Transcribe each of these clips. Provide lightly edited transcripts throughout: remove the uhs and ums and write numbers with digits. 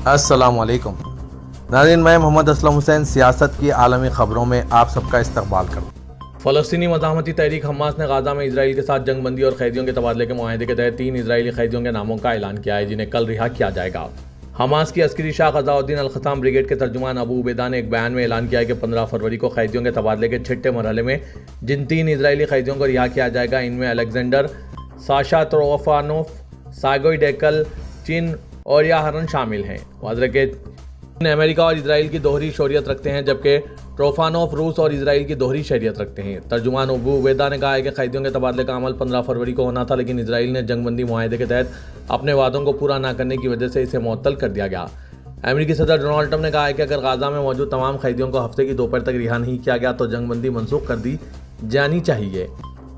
السلام علیکم ناظرین، میں محمد اسلم حسین سیاست کی عالمی خبروں میں آپ سب کا استقبال کرتا ہوں۔ فلسطینی مزاحمتی تحریک حماس نے غزہ میں اسرائیل کے ساتھ جنگ بندی اور قیدیوں کے تبادلے کے معاہدے کے تحت 3 اسرائیلی قیدیوں کے ناموں کا اعلان کیا ہے، جنہیں کل رہا کیا جائے گا۔ حماس کی عسکری شاخ غزہ الدین القسام بریگیڈ کے ترجمان ابو عبیدہ نے ایک بیان میں اعلان کیا ہے کہ 15 فروری کو قیدیوں کے تبادلے کے چھٹے مرحلے میں جن 3 اسرائیلی قیدیوں کو رہا کیا جائے گا، ان میں الیگزینڈر ساشا تروفانوف، ساگوئی ڈیکل چین اور یا ہرن شامل ہیں۔ واضح کہ امریکہ اور اسرائیل کی دوہری شہریت رکھتے ہیں، جبکہ ٹروفانوف روس اور اسرائیل کی دوہری شہریت رکھتے ہیں۔ ترجمان ابو عبیدہ نے کہا ہے کہ قیدیوں کے تبادلے کا عمل 15 فروری کو ہونا تھا، لیکن اسرائیل نے جنگ بندی معاہدے کے تحت اپنے وعدوں کو پورا نہ کرنے کی وجہ سے اسے معطل کر دیا گیا۔ امریکی صدر ڈونلڈ ٹرمپ نے کہا ہے کہ اگر غزہ میں موجود تمام قیدیوں کو ہفتے کی دوپہر تک رہا نہیں کیا گیا تو جنگ بندی منسوخ کر دی جانی چاہیے۔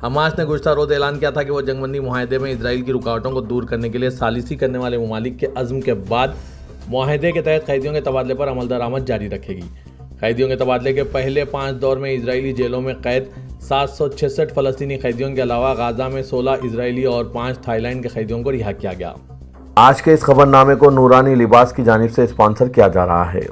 حماس نے گزشتہ روز اعلان کیا تھا کہ وہ جنگ بندی معاہدے میں اسرائیل کی رکاوٹوں کو دور کرنے کے لیے ثالثی کرنے والے ممالک کے عزم کے بعد معاہدے کے تحت قیدیوں کے تبادلے پر عمل درآمد جاری رکھے گی۔ قیدیوں کے تبادلے کے پہلے 5 دور میں اسرائیلی جیلوں میں قید 766 فلسطینی قیدیوں کے علاوہ غزہ میں 16 اسرائیلی اور 5 تھائی لینڈ کے قیدیوں کو رہا کیا گیا۔ آج کے اس خبر نامے کو نورانی لباس کی جانب سے اسپانسر کیا جا رہا ہے۔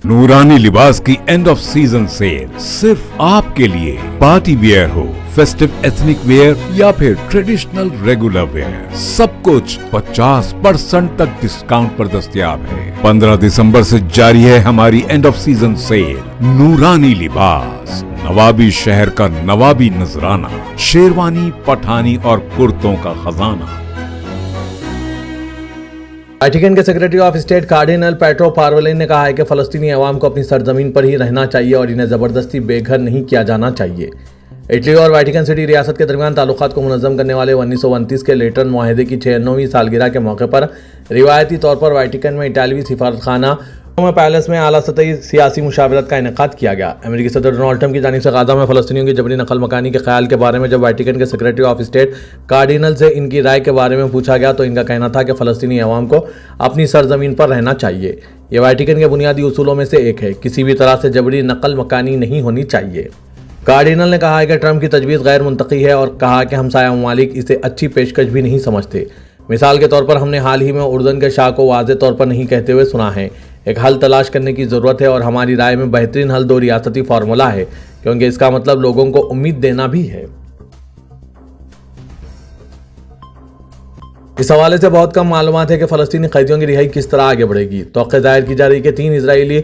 نورانی لباس کی اینڈ آف سیزن سیل صرف آپ کے لیے، پارٹی ویئر ہو، فیسٹو ایتھنک ویئر یا پھر ٹریڈیشنل ریگولر ویئر، سب کچھ 50% تک ڈسکاؤنٹ پر دستیاب ہے۔ 15 دسمبر سے جاری ہے ہماری اینڈ آف سیزن سیل۔ نورانی لباس، نوابی شہر کا نوابی نذرانہ، شیروانی، پٹھانی اور کرتوں کا خزانہ۔ ویٹیکن کے secretary of state cardinal Pietro Parolin نے کہا ہے کہ فلسطینی عوام کو اپنی سرزمین پر ہی رہنا چاہیے اور انہیں زبردستی بے گھر نہیں کیا جانا چاہیے۔ اٹلی اور ویٹیکن سٹی ریاست کے درمیان تعلقات کو منظم کرنے والے 1929 کے لیٹرن معاہدے کی 96ویں سالگرہ کے موقع پر روایتی طور پر ویٹیکن میں اٹالوی سفارت خانہ پیلس میں اعلیٰ سطحی سیاسی مشاورت کا انعقاد کیا گیا۔ امریکی صدر ڈونلڈ ٹرمپ کی جانب سے غزہ میں فلسطینیوں کی جبری نقل مکانی کے خیال کے بارے میں جب ویٹیکن کے سیکریٹری آف اسٹیٹ کارڈینل سے ان کی رائے کے بارے میں پوچھا گیا تو ان کا کہنا تھا کہ فلسطینی عوام کو اپنی سرزمین پر رہنا چاہیے۔ یہ ویٹیکن کے بنیادی اصولوں میں سے ایک ہے، کسی بھی طرح سے جبری نقل مکانی نہیں ہونی چاہیے۔ کارڈینل نے کہا ہے کہ ٹرمپ کی تجویز غیر منطقی ہے اور کہا کہ ہمسایہ ممالک اسے اچھی پیشکش بھی نہیں سمجھتے۔ مثال کے طور پر ہم نے حال ہی میں اردن کے شاہ کو واضح طور پر نہیں کہتے ہوئے سنا ہے۔ ایک حل تلاش کرنے کی ضرورت ہے اور ہماری رائے میں بہترین حل 2 ریاستی فارمولہ ہے، کیونکہ اس کا مطلب لوگوں کو امید دینا بھی ہے۔ اس حوالے سے بہت کم معلومات ہے کہ فلسطینی قیدیوں کی رہائی کس طرح آگے بڑھے گی۔ توقع ظاہر کی جا رہی ہے کہ 3 اسرائیلی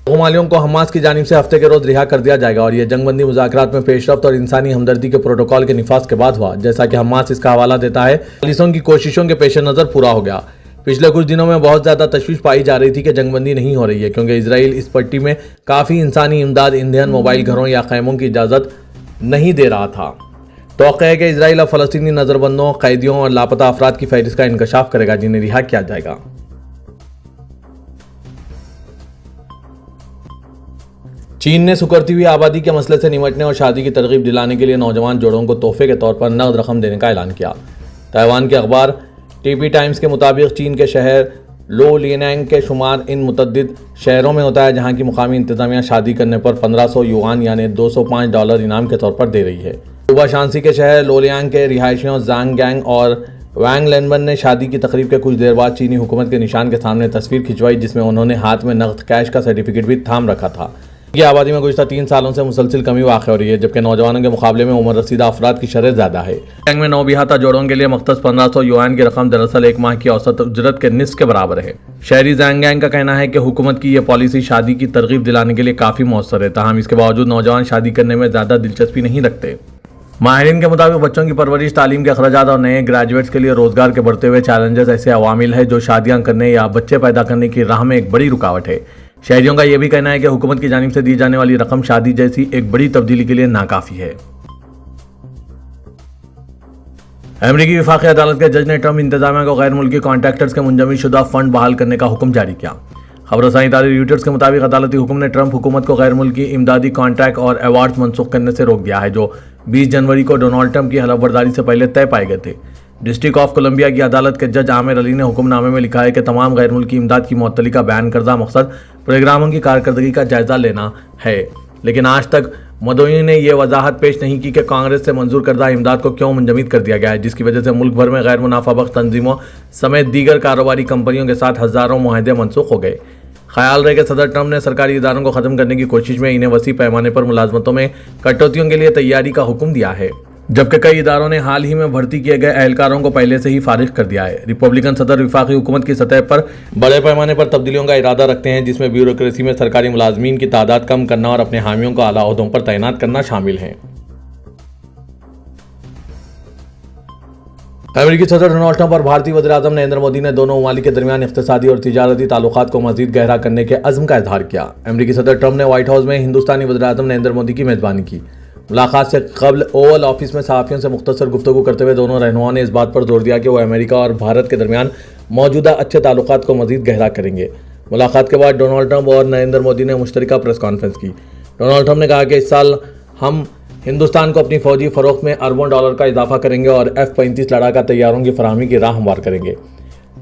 غمالیوں کو حماس کی جانب سے ہفتے کے روز رہا کر دیا جائے گا اور یہ جنگ بندی مذاکرات میں پیش رفت اور انسانی ہمدردی کے پروٹوکول کے نفاذ کے بعد ہوا، جیسا کہ حماس اس کا حوالہ دیتا ہے۔ پولیسوں کی کوششوں کے پیش نظر پورا ہو گیا۔ پچھلے کچھ دنوں میں بہت زیادہ تشویش پائی جا رہی تھی کہ جنگ بندی نہیں ہو رہی ہے، کیونکہ اسرائیل اس پٹی میں کافی انسانی امداد، ایندھن، موبائل گھروں یا خیموں کی اجازت نہیں دے رہا تھا۔ توقع ہے کہ اسرائیل اب فلسطینی نظر بندوں، قیدیوں اور لاپتہ افراد کی فہرست کا انکشاف کرے گا، جنہیں رہا کیا جائے گا۔ چین نے سکڑتی ہوئی آبادی کے مسئلے سے نمٹنے اور شادی کی ترغیب دلانے کے لیے نوجوان جوڑوں کو تحفے کے طور پر نقد رقم دینے کا اعلان کیا۔ تائیوان کے اخبار ٹی پی ٹائمز کے مطابق چین کے شہر لو لینینگ کے شمار ان متعدد شہروں میں ہوتا ہے جہاں کی مقامی انتظامیہ شادی کرنے پر 1500 یوان یعنی $205 انعام کے طور پر دے رہی ہے۔ صوبہ شانسی کے شہر لولیانگ کے رہائشیوں زانگ گینگ اور وانگ لینبن نے شادی کی تقریب کے کچھ دیر بعد چینی حکومت کے نشان کے سامنے تصویر کھنچوائی، جس میں انہوں نے ہاتھ میں نقد کیش کا سرٹیفکیٹ بھی تھام رکھا تھا۔ یہ آبادی میں گزشتہ 3 سالوں سے مسلسل کمی واقع ہو رہی ہے، جبکہ نوجوانوں کے مقابلے میں عمر رسیدہ افراد کی شرح زیادہ ہے۔ گینگ میں 9 احاطہ جوڑوں کے لیے مختص 1500 یوان کی رقم دراصل ایک ماہ کی اوسط اجرت کے نصف کے برابر ہے۔ شہری زانگ گینگ کا کہنا ہے کہ حکومت کی یہ پالیسی شادی کی ترغیب دلانے کے لیے کافی مؤثر ہے، تاہم اس کے باوجود نوجوان شادی کرنے میں زیادہ دلچسپی نہیں رکھتے۔ ماہرین کے مطابق بچوں کی پرورش، تعلیم کے اخراجات اور نئے گریجویٹس کے لیے روزگار کے بڑھتے ہوئے چیلنجز ایسے عوامل ہیں جو شادیاں کرنے یا بچے پیدا کرنے کی راہ میں ایک بڑی رکاوٹ ہے۔ شہریوں کا یہ بھی کہنا ہے کہ حکومت کی جانب سے دی جانے والی رقم شادی جیسی ایک بڑی تبدیلی کے لیے ناکافی ہے۔ امریکی وفاقی عدالت کے جج نے ٹرمپ انتظامیہ کو غیر ملکی کانٹریکٹرز کے منجمد شدہ فنڈ بحال کرنے کا حکم جاری کیا۔ خبر رسائی ادارے رویٹرز کے مطابق عدالتی حکم نے ٹرمپ حکومت کو غیر ملکی امدادی کانٹریکٹ اور ایوارڈز منسوخ کرنے سے روک دیا ہے، جو 20 جنوری کو ڈونلڈ ٹرمپ کی حلف برداری سے پہلے طے پائے گئے تھے۔ ڈسٹرکٹ آف کولمبیا کی عدالت کے جج عامر علی نے حکم نامے میں لکھا ہے کہ تمام غیر ملکی امداد کی معطلی کا بیان کردہ مقصد پروگراموں کی کارکردگی کا جائزہ لینا ہے، لیکن آج تک مدعوین نے یہ وضاحت پیش نہیں کی کہ کانگریس سے منظور کردہ امداد کو کیوں منجمد کر دیا گیا ہے، جس کی وجہ سے ملک بھر میں غیر منافع بخش تنظیموں سمیت دیگر کاروباری کمپنیوں کے ساتھ ہزاروں معاہدے منسوخ ہو گئے۔ خیال رہے کہ صدر ٹرمپ نے سرکاری اداروں کو ختم کرنے کی کوشش میں انہیں وسیع پیمانے پر ملازمتوں میں کٹوتیوں کے لیے تیاری کا حکم دیا ہے، جبکہ کئی اداروں نے حال ہی میں بھرتی کیے گئے اہلکاروں کو پہلے سے ہی فارغ کر دیا ہے۔ ریپبلکن صدر وفاقی حکومت کی سطح پر بڑے پیمانے پر تبدیلیوں کا ارادہ رکھتے ہیں، جس میں بیوروکریسی میں سرکاری ملازمین کی تعداد کم کرنا اور اپنے حامیوں کو اعلیٰ عہدوں پر تعینات کرنا شامل ہیں۔ امریکی صدر ڈونلڈ ٹرمپ اور بھارتی وزیر اعظم نریندر مودی نے دونوں ممالک کے درمیان اقتصادی اور تجارتی تعلقات کو مزید گہرا کرنے کے عزم کا اظہار کیا۔ امریکی صدر ٹرمپ نے وائٹ ہاؤس میں ہندوستانی وزیر اعظم نریندر مودی کی میزبانی کی۔ ملاقات سے قبل اوول آفس میں صحافیوں سے مختصر گفتگو کرتے ہوئے دونوں رہنماؤں نے اس بات پر زور دیا کہ وہ امریکہ اور بھارت کے درمیان موجودہ اچھے تعلقات کو مزید گہرا کریں گے۔ ملاقات کے بعد ڈونلڈ ٹرمپ اور نریندر مودی نے مشترکہ پریس کانفرنس کی۔ ڈونلڈ ٹرمپ نے کہا کہ اس سال ہم ہندوستان کو اپنی فوجی فروخت میں اربوں ڈالر کا اضافہ کریں گے اور F-35 لڑاکا طیاروں کی فراہمی کی راہ ہموار کریں گے۔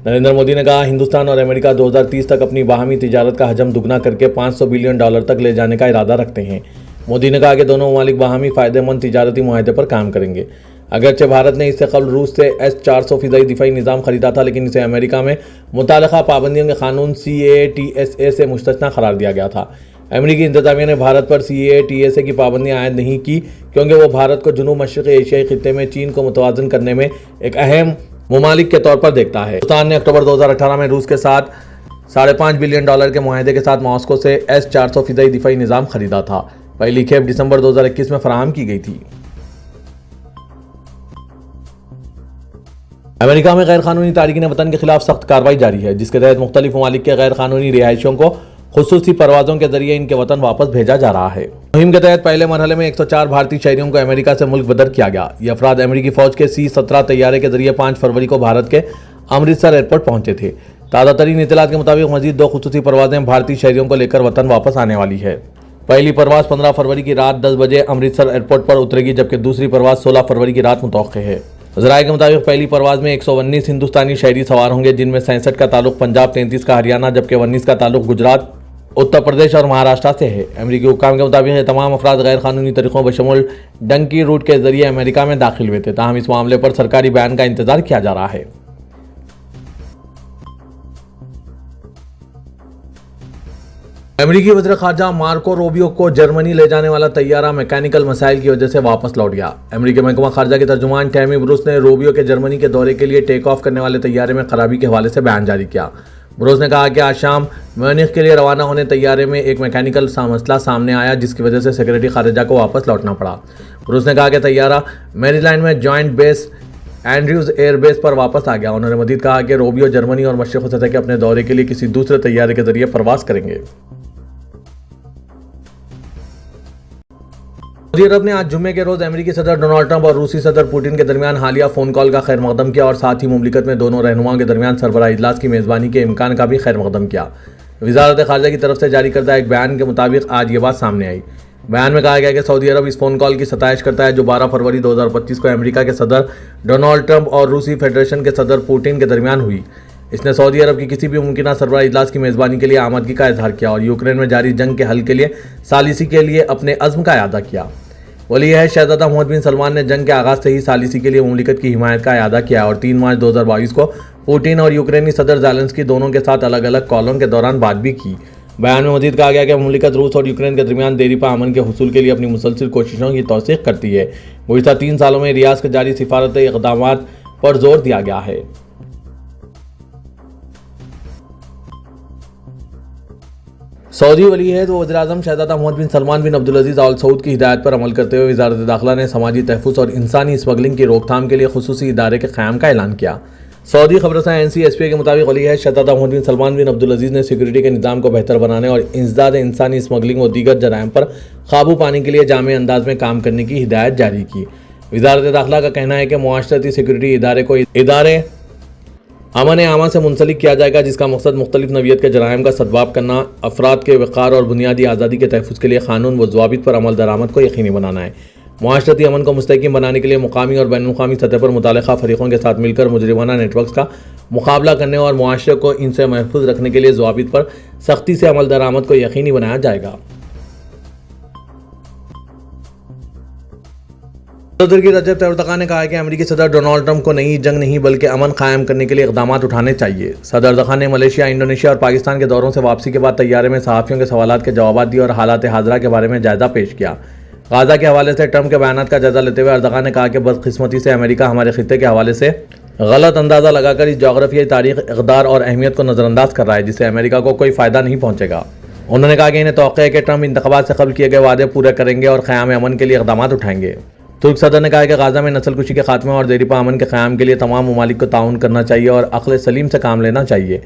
نریندر مودی نے کہا ہندوستان اور امریکہ 2030 تک اپنی باہمی تجارت کا حجم دگنا کر کے $500 بلین تک لے جانے کا ارادہ رکھتے ہیں۔ مودی نے کہا کہ دونوں ممالک باہمی فائدہ مند تجارتی معاہدے پر کام کریں گے۔ اگرچہ بھارت نے اس سے قبل روس سے S-400 فضائی دفاعی نظام خریدا تھا، لیکن اسے امریکہ میں متعلقہ پابندیوں کے قانون CAATSA سے مستثنی قرار دیا گیا تھا۔ امریکی انتظامیہ نے بھارت پر CAATSA کی پابندیاں عائد نہیں کی کیونکہ وہ بھارت کو جنوب مشرقی ایشیائی خطے میں چین کو متوازن کرنے میں ایک اہم ممالک کے طور پر دیکھتا ہے۔ ہندوستان نے اکتوبر 2018 میں روس کے ساتھ $5.5 بلین کے معاہدے کے ساتھ ماسکو سے S-400 فضائی دفاعی نظام خریدا تھا۔ پہلی کھیپ دسمبر 2021 میں فراہم کی گئی تھی۔ امریکہ میں غیر قانونی تارکین وطن کے خلاف سخت کارروائی جاری ہے، جس کے تحت مختلف ممالک کے غیر قانونی رہائشیوں کو خصوصی پروازوں کے ذریعے ان کے وطن واپس بھیجا جا رہا ہے۔ مہم کے تحت پہلے مرحلے میں 104 بھارتی شہریوں کو امریکہ سے ملک بدر کیا گیا۔ یہ افراد امریکی فوج کے C-17 طیارے کے ذریعے 5 فروری کو بھارت کے امرتسر ایئرپورٹ پہنچے تھے۔ تازہ ترین اطلاعات کے مطابق مزید 2 خصوصی پروازیں بھارتی شہریوں کو لے کر وطن واپس آنے والی ہے۔ پہلی پرواز 15 فروری کی رات 10 بجے امرتسر ایئرپورٹ پر اترے گی، جبکہ دوسری پرواز 16 فروری کی رات متوقع ہے۔ ذرائع کے مطابق پہلی پرواز میں 119 ہندوستانی شہری سوار ہوں گے، جن میں 67 کا تعلق پنجاب، 33 کا ہریانہ، جبکہ 19 کا تعلق گجرات، اتر پردیش اور مہاراشٹر سے ہے۔ امریکی حکام کے مطابق یہ تمام افراد غیر قانونی طریقوں بشمول ڈنکی روٹ کے ذریعے امریکہ میں داخل ہوئے تھے، تاہم اس معاملے پر سرکاری بیان کا انتظار کیا جا رہا ہے۔ امریکی وزیر خارجہ مارکو روبیو کو جرمنی لے جانے والا طیارہ میکینیکل مسائل کی وجہ سے واپس لوٹ گیا۔ امریکی محکمہ خارجہ کے ترجمان ٹیمی بروس نے روبیو کے جرمنی کے دورے کے لیے ٹیک آف کرنے والے طیارے میں خرابی کے حوالے سے بیان جاری کیا۔ بروس نے کہا کہ آج شام میونخ کے لیے روانہ ہونے طیارے میں ایک میکینیکل مسئلہ سامنے آیا، جس کی وجہ سے سیکرٹری خارجہ کو واپس لوٹنا پڑا۔ بروس نے کہا کہ طیارہ میری لینڈ میں جوائنٹ بیس اینڈریوز ایئر بیس پر واپس آ گیا۔ انہوں نے مزید کہا کہ روبیو جرمنی اور مشرق وسطی کے اپنے دورے کے لیے کسی دوسرے طیارے کے ذریعے پرواز کریں گے۔ سعودی عرب نے آج جمعے کے روز امریکی صدر ڈونلڈ ٹرمپ اور روسی صدر پوٹن کے درمیان حالیہ فون کال کا خیر مقدم کیا اور ساتھ ہی مملکت میں دونوں رہنماؤں کے درمیان سربراہ اجلاس کی میزبانی کے امکان کا بھی خیر مقدم کیا۔ وزارت خارجہ کی طرف سے جاری کردہ ایک بیان کے مطابق آج یہ بات سامنے آئی۔ بیان میں کہا گیا کہ سعودی عرب اس فون کال کی ستائش کرتا ہے جو 12 فروری 2025 کو امریکہ کے صدر ڈونلڈ ٹرمپ اور روسی فیڈریشن کے صدر پوٹن کے درمیان ہوئی۔ اس نے سعودی عرب کی کسی بھی ممکنہ سربراہ اجلاس کی میزبانی کے لیے آمادگی کا اظہار کیا اور یوکرین میں جاری جنگ کے حل کے لیے ثالثی کے لیے اپنے عزم کا اعادہ کیا۔ ولی عہد شہزادہ محمد بن سلمان نے جنگ کے آغاز سے ہی ثالثی کے لیے مملکت کی حمایت کا اعادہ کیا اور 3 مارچ 2022 کو پوٹن اور یوکرینی صدر زیلنسکی دونوں کے ساتھ الگ الگ کالوں کے دوران بات بھی کی۔ بیان میں مزید کہا گیا کہ مملکت روس اور یوکرین کے درمیان دیری پا امن کے حصول کے لیے اپنی مسلسل کوششوں کی توثیق کرتی ہے۔ گزشتہ 3 سالوں میں ریاض کے جاری سفارتی اقدامات پر زور دیا گیا ہے۔ سعودی ولی عہد و وزیر اعظم شہزادہ محمد بن سلمان بن عبدالعزیز آل سعود کی ہدایت پر عمل کرتے ہوئے وزارت داخلہ نے سماجی تحفظ اور انسانی اسمگلنگ کی روک تھام کے لیے خصوصی ادارے کے قیام کا اعلان کیا۔ سعودی خبررساں NCSPA کے مطابق ولی عہد شہزادہ محمد بن سلمان بن عبدالعزیز نے سیکورٹی کے نظام کو بہتر بنانے اور انسداد انسانی اسمگلنگ و دیگر جرائم پر قابو پانے کے لیے جامع انداز میں کام کرنے کی ہدایت جاری کی۔ وزارت داخلہ کا کہنا ہے کہ معاشرتی سیکورٹی ادارے کو ادارے امن عامہ سے منسلک کیا جائے گا، جس کا مقصد مختلف نوعیت کے جرائم کا سدباب کرنا، افراد کے وقار اور بنیادی آزادی کے تحفظ کے لیے قانون و ضوابط پر عمل درآمد کو یقینی بنانا ہے۔ معاشرتی امن کو مستحکم بنانے کے لیے مقامی اور بین الاقوامی سطح پر متعلقہ فریقوں کے ساتھ مل کر مجرمانہ نیٹ ورکس کا مقابلہ کرنے اور معاشرے کو ان سے محفوظ رکھنے کے لیے ضوابط پر سختی سے عمل درآمد کو یقینی بنایا جائے گا۔ صدر ترکی رجب طیب اردوغان نے کہا ہے کہ امریکی صدر ڈونالڈ ٹرمپ کو نئی جنگ نہیں بلکہ امن قائم کرنے کے لیے اقدامات اٹھانے چاہیے۔ صدر اردوغان نے ملیشیا، انڈونیشیا اور پاکستان کے دوروں سے واپسی کے بعد طیارے میں صحافیوں کے سوالات کے جوابات دیے اور حالات حاضرہ کے بارے میں جائزہ پیش کیا۔ غزہ کے حوالے سے ٹرمپ کے بیانات کا جائزہ لیتے ہوئے اردوغان نے کہا کہ بدقسمتی سے امریکہ ہمارے خطے کے حوالے سے غلط اندازہ لگا کر اس جغرافیائی تاریخ، اقدار اور اہمیت کو نظر انداز کر رہا ہے، جس سے امریکہ کو کوئی فائدہ نہیں پہنچے گا۔ انہوں نے کہا کہ انہیں توقع ہے کہ ٹرمپ انتخابات سے قبل کیے گئے وعدے پورے کریں گے اور قیام امن کے لیے اقدامات اٹھائیں گے۔ ترک صدر نے کہا کہ غزہ میں نسل کشی کے خاتمے اور دیرپا امن کے قیام کے لیے تمام ممالک کو تعاون کرنا چاہیے اور عقل سلیم سے کام لینا چاہیے۔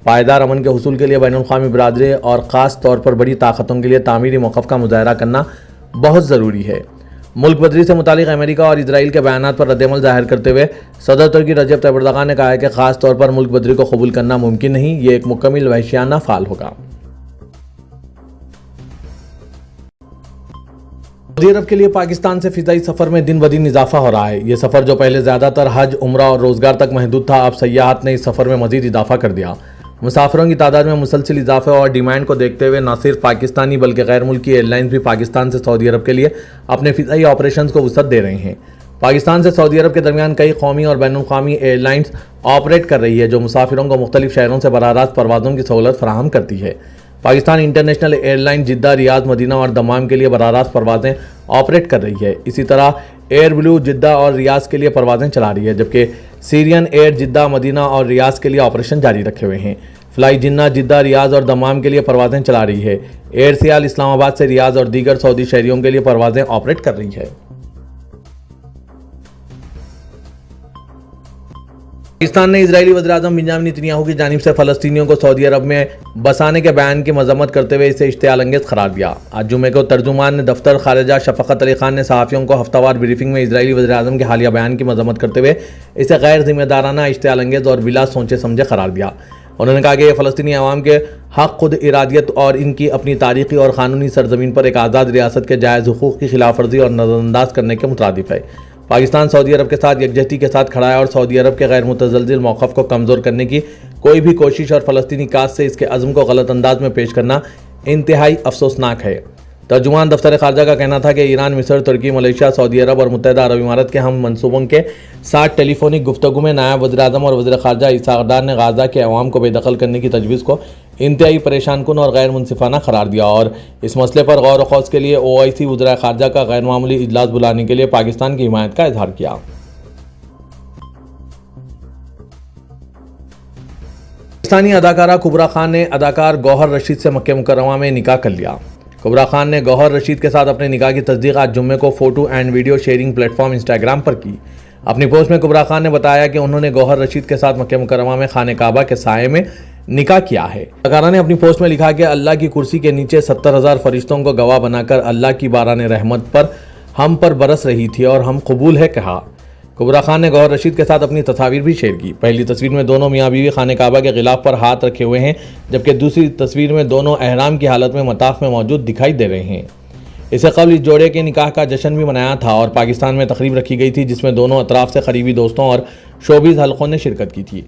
پائیدار امن کے حصول کے لیے بین الاقوامی برادری اور خاص طور پر بڑی طاقتوں کے لیے تعمیری موقف کا مظاہرہ کرنا بہت ضروری ہے۔ ملک بدری سے متعلق امریکہ اور اسرائیل کے بیانات پر رد عمل ظاہر کرتے ہوئے صدر ترکی رجب طیب اردوغان نے کہا ہے کہ خاص طور پر ملک بدری کو قبول کرنا ممکن نہیں، یہ ایک مکمل وحشیانہ فعل ہوگا۔ سعودی عرب کے لیے پاکستان سے فضائی سفر میں دن بدن اضافہ ہو رہا ہے۔ یہ سفر جو پہلے زیادہ تر حج، عمرہ اور روزگار تک محدود تھا، اب سیاحت نے اس سفر میں مزید اضافہ کر دیا۔ مسافروں کی تعداد میں مسلسل اضافے اور ڈیمانڈ کو دیکھتے ہوئے نہ صرف پاکستانی بلکہ غیر ملکی ایئر لائنز بھی پاکستان سے سعودی عرب کے لیے اپنے فضائی آپریشنز کو وسعت دے رہے ہیں۔ پاکستان سے سعودی عرب کے درمیان کئی قومی اور بین الاقوامی ایئر لائنز آپریٹ کر رہی ہے، جو مسافروں کو مختلف شہروں سے براہ راست پروازوں کی سہولت فراہم کرتی ہے۔ Pakistan international airline Jeddah, Riyadh, Medina اور دمام کے لیے براہ راست پروازیں آپریٹ کر رہی ہے۔ اسی طرح ایئر بلو جدہ اور ریاض کے لیے پروازیں چلا رہی ہے، جبکہ سیرین ایئر جدہ، مدینہ اور ریاض کے لیے آپریشن جاری رکھے ہوئے ہیں۔ فلائی جنہ جدہ، ریاض اور دمام کے لیے پروازیں چلا رہی ہے۔ ایئر سیال اسلام آباد سے ریاض اور دیگر سعودی شہریوں کے لیے پروازیں آپریٹ کر رہی ہے۔ پاکستان نے اسرائیلی وزیراعظم بنیامین نتنیاہو کی جانب سے فلسطینیوں کو سعودی عرب میں بسانے کے بیان کی مذمت کرتے ہوئے اسے اشتعال انگیز قرار دیا۔ آج جمعے کو ترجمان دفتر خارجہ شفقت علی خان نے صحافیوں کو ہفتہ وار بریفنگ میں اسرائیلی وزیراعظم کے حالیہ بیان کی مذمت کرتے ہوئے اسے غیر ذمہ دارانہ، اشتعال انگیز اور بلا سوچے سمجھے قرار دیا۔ انہوں نے کہا کہ یہ فلسطینی عوام کے حق خود ارادیت اور ان کی اپنی تاریخی اور قانونی سرزمین پر ایک آزاد ریاست کے جائز حقوق کی خلاف ورزی اور نظر انداز کرنے کے مترادف ہے۔ پاکستان سعودی عرب کے ساتھ یکجہتی کے ساتھ کھڑا ہے اور سعودی عرب کے غیر متزلزل موقف کو کمزور کرنے کی کوئی بھی کوشش اور فلسطینی کاز سے اس کے عزم کو غلط انداز میں پیش کرنا انتہائی افسوسناک ہے۔ ترجمان دفتر خارجہ کا کہنا تھا کہ ایران، مصر، ترکی، ملیشیا، سعودی عرب اور متحدہ عرب امارات کے ہم منصوبوں کے ساتھ ٹیلی فونک گفتگو میں نائب وزیر اعظم اور وزیر خارجہ اسحاق ڈار نے غزہ کے عوام کو بے دخل کرنے کی تجویز کو انتہائی پریشان کن اور غیر منصفانہ قرار دیا اور اس مسئلے پر غور و خوض کے لیے OIC وزراء خارجہ کا غیر معمولی اجلاس بلانے کے لیے پاکستان کی حمایت کا اظہار کیا۔ پاکستانی اداکارہ کبرا خان نے اداکار گوہر رشید سے مکہ مکرمہ میں نکاح کر لیا۔ کبرا خان نے گوہر رشید کے ساتھ اپنے نکاح کی تصدیق آج جمعے کو photo and video sharing platform فارم انسٹاگرام پر کی۔ اپنی پوسٹ میں کبرا خان نے بتایا کہ انہوں نے گوہر رشید کے ساتھ مکہ مکرمہ میں خانہ کعبہ کے سائے میں نکاح کیا ہے۔ اداکارہ نے اپنی پوسٹ میں لکھا کہ اللہ کی کرسی کے نیچے 70,000 فرشتوں کو گواہ بنا کر اللہ کی باران رحمت پر ہم پر برس رہی تھی اور ہم قبول ہے کہا۔ کبرا خان نے گوہر رشید کے ساتھ اپنی تصاویر بھی شیئر کی۔ پہلی تصویر میں دونوں میاں بیوی خانہ کعبہ کے غلاف پر ہاتھ رکھے ہوئے ہیں، جبکہ دوسری تصویر میں دونوں احرام کی حالت میں مطاف میں موجود دکھائی دے رہے ہیں۔ اس سے قبل اس جوڑے کے نکاح کا جشن بھی منایا تھا اور پاکستان میں تقریب رکھی گئی تھی، جس میں دونوں اطراف سے قریبی دوستوں اور شوبز حلقوں نے شرکت کی تھی۔